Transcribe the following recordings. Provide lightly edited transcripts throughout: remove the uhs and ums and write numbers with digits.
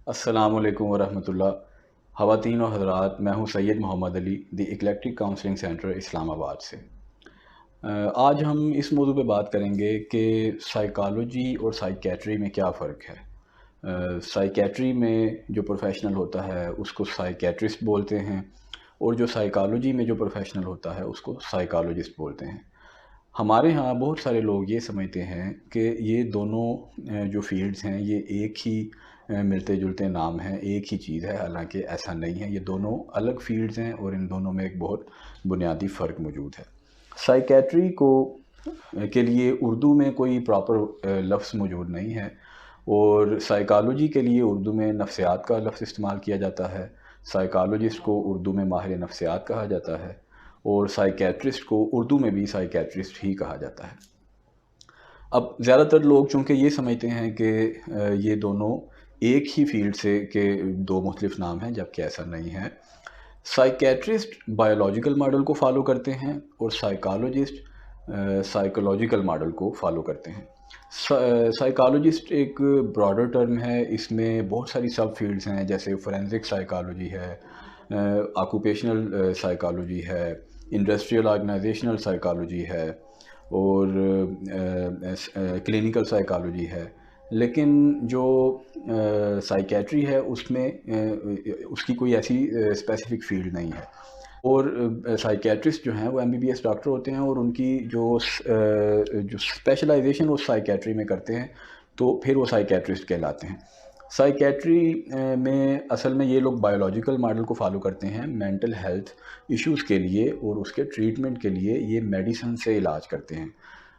السلام علیکم ورحمۃ اللہ۔ خواتین و حضرات، میں ہوں سید محمد علی، دی ایکلیکٹک کاؤنسلنگ سینٹر اسلام آباد سے۔ آج ہم اس موضوع پہ بات کریں گے کہ سائیکالوجی اور سائیکیٹری میں کیا فرق ہے۔ سائیکیٹری میں جو پروفیشنل ہوتا ہے اس کو سائیکیٹرسٹ بولتے ہیں، اور جو سائیکالوجی میں جو پروفیشنل ہوتا ہے اس کو سائیکالوجسٹ بولتے ہیں۔ ہمارے ہاں بہت سارے لوگ یہ سمجھتے ہیں کہ یہ دونوں جو فیلڈز ہیں یہ ایک ہی ملتے جلتے نام ہیں، ایک ہی چیز ہے، حالانکہ ایسا نہیں ہے۔ یہ دونوں الگ فیلڈز ہیں اور ان دونوں میں ایک بہت بنیادی فرق موجود ہے۔ سائیکیٹری کے لیے اردو میں کوئی پراپر لفظ موجود نہیں ہے، اور سائیکالوجی کے لیے اردو میں نفسیات کا لفظ استعمال کیا جاتا ہے۔ سائیکالوجسٹ کو اردو میں ماہر نفسیات کہا جاتا ہے، اور سائیکیٹرسٹ کو اردو میں بھی سائیکیٹرسٹ ہی کہا جاتا ہے۔ اب زیادہ تر لوگ چونکہ یہ سمجھتے ہیں کہ یہ دونوں ایک ہی فیلڈ سے کے دو مختلف نام ہیں، جبکہ ایسا نہیں ہے۔ سائیکیٹرسٹ بایولوجیکل ماڈل کو فالو کرتے ہیں، اور سائیکالوجسٹ سائیکولوجیکل ماڈل کو فالو کرتے ہیں۔ سائیکالوجسٹ ایک براڈر ٹرم ہے، اس میں بہت ساری سب فیلڈز ہیں، جیسے فورینزک سائیکالوجی ہے، آکوپیشنل سائیکالوجی ہے، انڈسٹریل آرگنائزیشنل سائیکالوجی ہے، اور کلینیکل سائیکالوجی ہے۔ لیکن جو سائیکیٹری ہے اس میں اس کی کوئی ایسی اسپیسیفک فیلڈ نہیں ہے، اور سائیکیٹرسٹ جو ہیں وہ MBBS ڈاکٹر ہوتے ہیں، اور ان کی جو اسپیشلائزیشن وہ سائیکیٹری میں کرتے ہیں، تو پھر وہ سائیکیٹرسٹ کہلاتے ہیں۔ سائیکیٹری میں اصل میں یہ لوگ بایولوجیکل ماڈل کو فالو کرتے ہیں مینٹل ہیلتھ ایشوز کے لیے، اور اس کے ٹریٹمنٹ کے لیے یہ میڈیسن سے علاج کرتے ہیں۔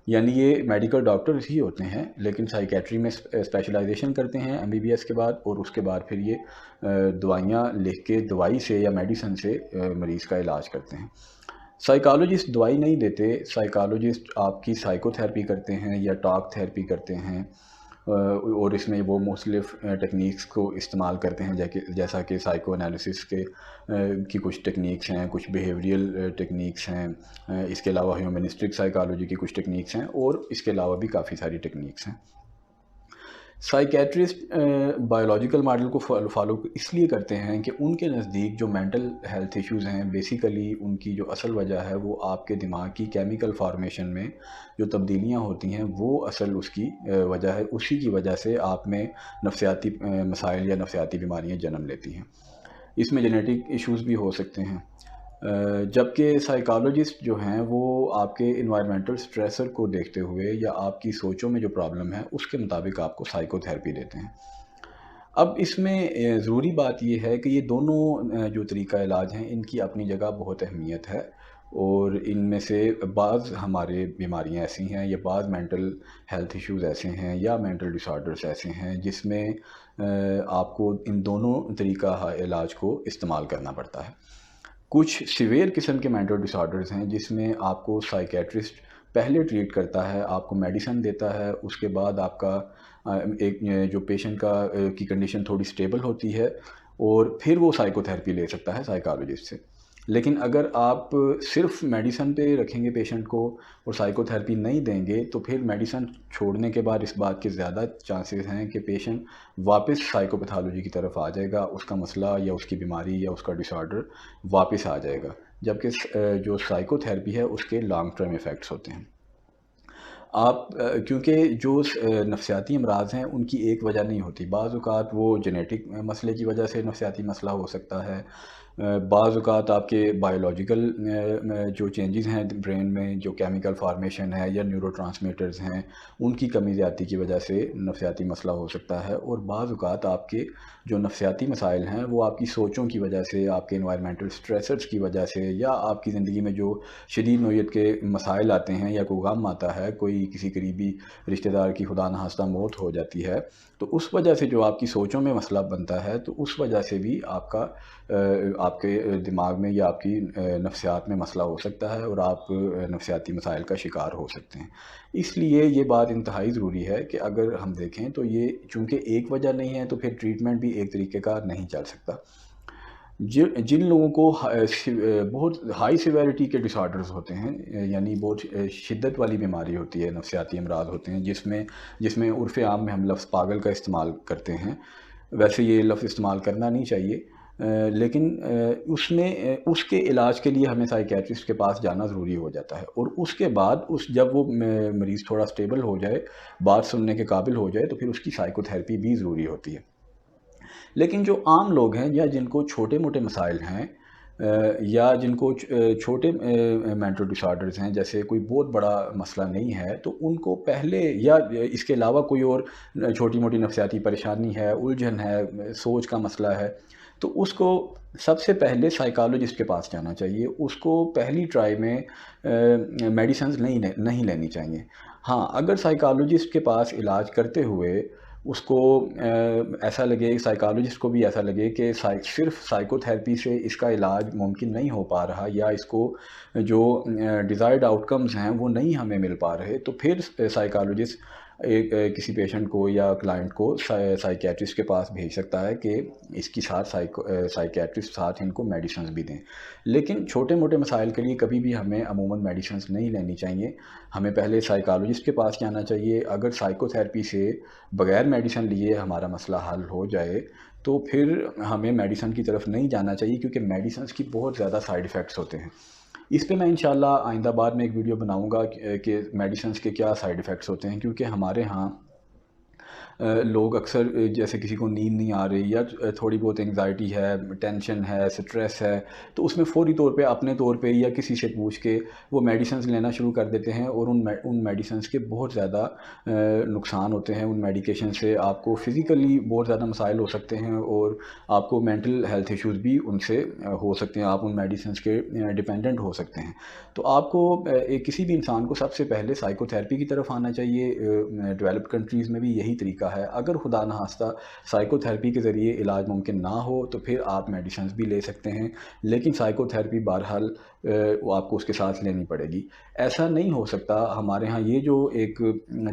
یعنی یہ میڈیکل ڈاکٹرز ہی ہوتے ہیں، لیکن سائیکیٹری میں اسپیشلائزیشن کرتے ہیں MBBS کے بعد، اور اس کے بعد پھر یہ دوائیاں لکھ کے دوائی سے یا میڈیسن سے مریض کا علاج کرتے ہیں۔ سائیکالوجسٹ دوائی نہیں دیتے، سائیکالوجسٹ آپ کی سائیکو تھیراپی کرتے ہیں یا ٹاک تھیراپی کرتے ہیں، اور اس میں وہ مختلف ٹیکنیکس کو استعمال کرتے ہیں، جیسا کہ سائیکو انالیسس کی کچھ ٹیکنیکس ہیں، کچھ بیہیویئرل ٹیکنیکس ہیں، اس کے علاوہ ہیومنسٹک سائیکالوجی کی کچھ ٹیکنیکس ہیں، اور اس کے علاوہ بھی کافی ساری ٹیکنیکس ہیں۔ سائیکیٹرسٹ بایولوجیکل ماڈل کو فالو اس لیے کرتے ہیں کہ ان کے نزدیک جو مینٹل ہیلتھ ایشوز ہیں، بیسیکلی ان کی جو اصل وجہ ہے وہ آپ کے دماغ کی کیمیکل فارمیشن میں جو تبدیلیاں ہوتی ہیں، وہ اصل اس کی وجہ ہے، اسی کی وجہ سے آپ میں نفسیاتی مسائل یا نفسیاتی بیماریاں جنم لیتی ہیں۔ اس میں جینیٹک ایشوز بھی ہو سکتے ہیں، جبکہ سائیکالوجسٹ جو ہیں وہ آپ کے انوائرمنٹل سٹریسر کو دیکھتے ہوئے یا آپ کی سوچوں میں جو پرابلم ہے اس کے مطابق آپ کو سائیکو تھیراپی دیتے ہیں۔ اب اس میں ضروری بات یہ ہے کہ یہ دونوں جو طریقہ علاج ہیں ان کی اپنی جگہ بہت اہمیت ہے، اور ان میں سے بعض ہمارے بیماریاں ایسی ہیں یا بعض مینٹل ہیلتھ ایشوز ایسے ہیں یا مینٹل ڈس آرڈرس ایسے ہیں جس میں آپ کو ان دونوں طریقہ علاج کو استعمال کرنا پڑتا ہے۔ کچھ سیویئر قسم کے مینٹل ڈس آرڈرز ہیں جس میں آپ کو سائیکیٹرسٹ پہلے ٹریٹ کرتا ہے، آپ کو میڈیسن دیتا ہے، اس کے بعد آپ کا ایک جو پیشنٹ کی کنڈیشن تھوڑی سٹیبل ہوتی ہے، اور پھر وہ سائیکو تھیراپی لے سکتا ہے سائیکالوجسٹ سے۔ لیکن اگر آپ صرف میڈیسن پہ رکھیں گے پیشنٹ کو اور سائیکو تھیراپی نہیں دیں گے، تو پھر میڈیسن چھوڑنے کے بعد اس بات کے زیادہ چانسز ہیں کہ پیشنٹ واپس سائیکو پیتھالوجی کی طرف آ جائے گا، اس کا مسئلہ یا اس کی بیماری یا اس کا ڈس آرڈر واپس آ جائے گا، جبکہ جو سائیکو تھیراپی ہے اس کے لانگ ٹرم ایفیکٹس ہوتے ہیں۔ آپ کیونکہ جو نفسیاتی امراض ہیں ان کی ایک وجہ نہیں ہوتی، بعض اوقات وہ جینیٹک مسئلے کی وجہ سے نفسیاتی مسئلہ ہو سکتا ہے، بعض اوقات آپ کے بایولوجیکل جو چینجز ہیں برین میں، جو کیمیکل فارمیشن ہے یا نیورو ٹرانسمیٹرز ہیں، ان کی کمی زیادتی کی وجہ سے نفسیاتی مسئلہ ہو سکتا ہے، اور بعض اوقات آپ کے جو نفسیاتی مسائل ہیں وہ آپ کی سوچوں کی وجہ سے، آپ کے انوائرمنٹل سٹریسرز کی وجہ سے، یا آپ کی زندگی میں جو شدید نوعیت کے مسائل آتے ہیں یا کوئی غم آتا ہے، کوئی کسی قریبی رشتہ دار کی خدا نخواستہ موت ہو جاتی ہے، تو اس وجہ سے جو آپ کی سوچوں میں مسئلہ بنتا ہے، تو اس وجہ سے بھی آپ کے دماغ میں یا آپ کی نفسیات میں مسئلہ ہو سکتا ہے، اور آپ نفسیاتی مسائل کا شکار ہو سکتے ہیں۔ اس لیے یہ بات انتہائی ضروری ہے کہ اگر ہم دیکھیں تو یہ چونکہ ایک وجہ نہیں ہے، تو پھر ٹریٹمنٹ بھی ایک طریقے کا نہیں چل سکتا۔ جن لوگوں کو بہت ہائی سیویرٹی کے ڈس آرڈرز ہوتے ہیں، یعنی بہت شدت والی بیماری ہوتی ہے، نفسیاتی امراض ہوتے ہیں جس میں عرف عام میں ہم لفظ پاگل کا استعمال کرتے ہیں، ویسے یہ لفظ استعمال کرنا نہیں چاہیے، لیکن اس میں اس کے علاج کے لیے ہمیں سائیکیٹرسٹ کے پاس جانا ضروری ہو جاتا ہے، اور اس کے بعد جب وہ مریض تھوڑا سٹیبل ہو جائے، بات سننے کے قابل ہو جائے، تو پھر اس کی سائیکو تھیراپی بھی ضروری ہوتی ہے۔ لیکن جو عام لوگ ہیں یا جن کو چھوٹے موٹے مسائل ہیں، یا جن کو چھوٹے مینٹل ڈس آرڈرز ہیں، جیسے کوئی بہت بڑا مسئلہ نہیں ہے، تو ان کو پہلے یا اس کے علاوہ کوئی اور چھوٹی موٹی نفسیاتی پریشانی ہے، الجھن ہے، سوچ کا مسئلہ ہے، تو اس کو سب سے پہلے سائیکالوجسٹ کے پاس جانا چاہیے۔ اس کو پہلی ٹرائی میں میڈیسنز نہیں لینی چاہیے۔ ہاں، اگر سائیکالوجسٹ کے پاس علاج کرتے ہوئے اس کو ایسا لگے، سائیکالوجسٹ کو بھی ایسا لگے کہ صرف سائیکو تھیراپی سے اس کا علاج ممکن نہیں ہو پا رہا، یا اس کو جو ڈیزائرڈ آؤٹ کمز ہیں وہ نہیں ہمیں مل پا رہے، تو پھر سائیکالوجسٹ کسی پیشنٹ کو یا کلائنٹ کو سائیکیٹرسٹ کے پاس بھیج سکتا ہے کہ اس کی ساتھ سائیکیٹرسٹ ساتھ ان کو میڈیسنز بھی دیں۔ لیکن چھوٹے موٹے مسائل کے لیے کبھی بھی ہمیں عموماً میڈیسنز نہیں لینی چاہیے، ہمیں پہلے سائیکالوجسٹ کے پاس جانا چاہیے۔ اگر سائیکو تھیراپی سے بغیر میڈیسن لیے ہمارا مسئلہ حل ہو جائے، تو پھر ہمیں میڈیسن کی طرف نہیں جانا چاہیے، کیونکہ میڈیسنز کی بہت زیادہ سائیڈ ایفیکٹس ہوتے ہیں۔ اس پہ میں انشاءاللہ آئندہ بعد میں ایک ویڈیو بناؤں گا کہ میڈیسنز کے کیا سائیڈ ایفیکٹس ہوتے ہیں، کیونکہ ہمارے ہاں لوگ اکثر جیسے کسی کو نیند نہیں آ رہی، یا تھوڑی بہت انگزائٹی ہے، ٹینشن ہے، سٹریس ہے، تو اس میں فوری طور پہ اپنے طور پہ یا کسی سے پوچھ کے وہ میڈیسنز لینا شروع کر دیتے ہیں، اور ان میڈیسنز کے بہت زیادہ نقصان ہوتے ہیں۔ ان میڈیکیشن سے آپ کو فزیکلی بہت زیادہ مسائل ہو سکتے ہیں، اور آپ کو مینٹل ہیلتھ ایشوز بھی ان سے ہو سکتے ہیں، آپ ان میڈیسنز کے ڈیپینڈنٹ ہو سکتے ہیں۔ تو آپ کو کسی بھی انسان کو سب سے پہلے سائیکو تھیراپی کی طرف آنا چاہیے۔ ڈیولپڈ کنٹریز میں بھی یہی طریقہ ہے۔ اگر خدا نخواستہ سائیکو تھیراپی کے ذریعے علاج ممکن نہ ہو، تو پھر آپ میڈیسنز بھی لے سکتے ہیں، لیکن سائیکو تھیراپی بہرحال وہ آپ کو اس کے ساتھ لینی پڑے گی۔ ایسا نہیں ہو سکتا، ہمارے ہاں یہ جو ایک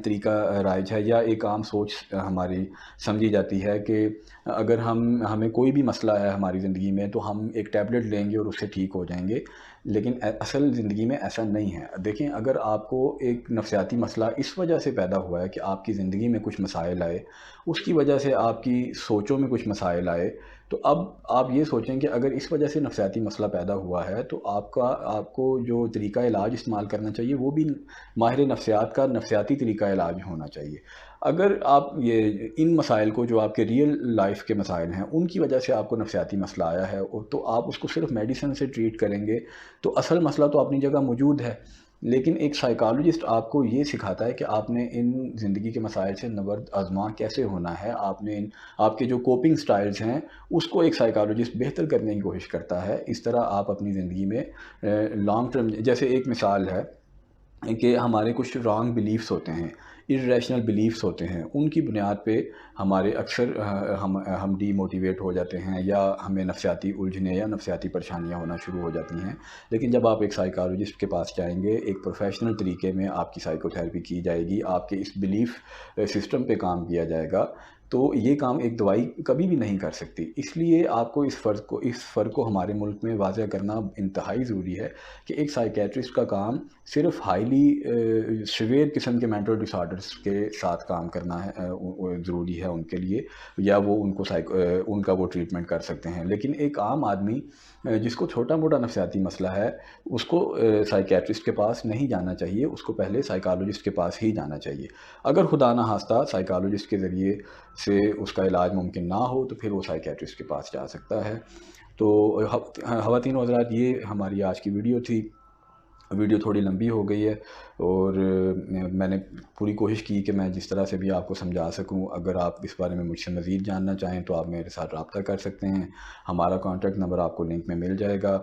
طریقہ رائج ہے، یا ایک عام سوچ ہماری سمجھی جاتی ہے کہ اگر ہمیں کوئی بھی مسئلہ ہے ہماری زندگی میں، تو ہم ایک ٹیبلٹ لیں گے اور اس سے ٹھیک ہو جائیں گے، لیکن اصل زندگی میں ایسا نہیں ہے۔ دیکھیں، اگر آپ کو ایک نفسیاتی مسئلہ اس وجہ سے پیدا ہوا ہے کہ آپ کی زندگی میں کچھ مسائل آئے، اس کی وجہ سے آپ کی سوچوں میں کچھ مسائل آئے، تو اب آپ یہ سوچیں کہ اگر اس وجہ سے نفسیاتی مسئلہ پیدا ہوا ہے، تو آپ کو جو طریقہ علاج استعمال کرنا چاہیے وہ بھی ماہر نفسیات کا نفسیاتی طریقہ علاج ہونا چاہیے۔ اگر آپ ان مسائل کو، جو آپ کے ریئل لائف کے مسائل ہیں، ان کی وجہ سے آپ کو نفسیاتی مسئلہ آیا ہے، تو آپ اس کو صرف میڈیسن سے ٹریٹ کریں گے، تو اصل مسئلہ تو اپنی جگہ موجود ہے۔ لیکن ایک سائیکالوجسٹ آپ کو یہ سکھاتا ہے کہ آپ نے ان زندگی کے مسائل سے نبرد آزما کیسے ہونا ہے، آپ کے جو کوپنگ سٹائلز ہیں اس کو ایک سائیکالوجسٹ بہتر کرنے کی کوشش کرتا ہے۔ اس طرح آپ اپنی زندگی میں لانگ ٹرم، جیسے ایک مثال ہے کہ ہمارے کچھ رانگ بلیفز ہوتے ہیں، irrational بلیفز ہوتے ہیں، ان کی بنیاد پہ ہمارے اکثر ہم ڈی موٹیویٹ ہو جاتے ہیں، یا ہمیں نفسیاتی الجھنیں یا نفسیاتی پریشانیاں ہونا شروع ہو جاتی ہیں۔ لیکن جب آپ ایک سائیکالوجسٹ کے پاس جائیں گے، ایک پروفیشنل طریقے میں آپ کی سائیکو تھیراپی کی جائے گی، آپ کے اس بلیف سسٹم پہ کام کیا جائے گا، تو یہ کام ایک دوائی کبھی بھی نہیں کر سکتی۔ اس لیے آپ کو اس فرق کو ہمارے ملک میں واضح کرنا انتہائی ضروری ہے کہ ایک سائیکیٹرسٹ کا کام صرف ہائیلی سیویئر قسم کے مینٹل ڈس آرڈرس کے ساتھ کام کرنا ہے، ضروری ہے ان کے لیے، یا وہ ان کا وہ ٹریٹمنٹ کر سکتے ہیں۔ لیکن ایک عام آدمی جس کو چھوٹا موٹا نفسیاتی مسئلہ ہے، اس کو سائیکیٹرسٹ کے پاس نہیں جانا چاہیے، اس کو پہلے سائیکالوجسٹ کے پاس ہی جانا چاہیے۔ اگر خدا نخواستہ سائیکالوجسٹ کے ذریعے سے اس کا علاج ممکن نہ ہو، تو پھر وہ سائیکیٹرسٹ کے پاس جا سکتا ہے۔ تو خواتین و حضرات، یہ ہماری آج کی ویڈیو تھی۔ ویڈیو تھوڑی لمبی ہو گئی ہے، اور میں نے پوری کوشش کی کہ میں جس طرح سے بھی آپ کو سمجھا سکوں۔ اگر آپ اس بارے میں مجھ سے مزید جاننا چاہیں تو آپ میرے ساتھ رابطہ کر سکتے ہیں۔ ہمارا کانٹیکٹ نمبر آپ کو لنک میں مل جائے گا۔